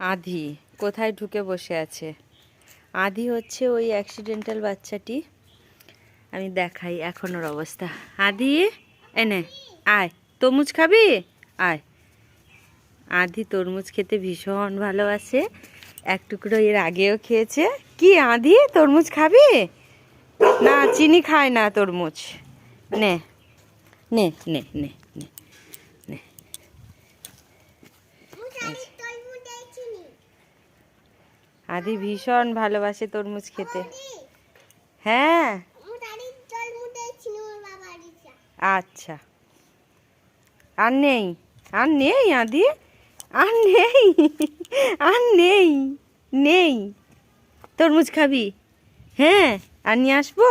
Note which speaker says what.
Speaker 1: আধি কোথায় ঢুকে বসে আছে? আধি হচ্ছে ওই অ্যাক্সিডেন্টাল বাচ্চাটি। আমি দেখাই এখন ওর অবস্থা। আধি এনে আয়, তরমুজ খাবি? আয়। আধি তরমুজ খেতে ভীষণ ভালোবাসে, এক টুকরো এর আগেও খেয়েছে। কি আধি, তরমুজ খাবি? না, চিনি খায় না তরমুজ। নে নে নে নে নে নে। আধি ভীষণ ভালোবাসে তরমুজ খেতে। হ্যাঁ আচ্ছা, আর নেই, আর নেই আধি, আর নেই, আর নেই, নেই। তরমুজ খাবি? হ্যাঁ, আর নিয়ে আসবো।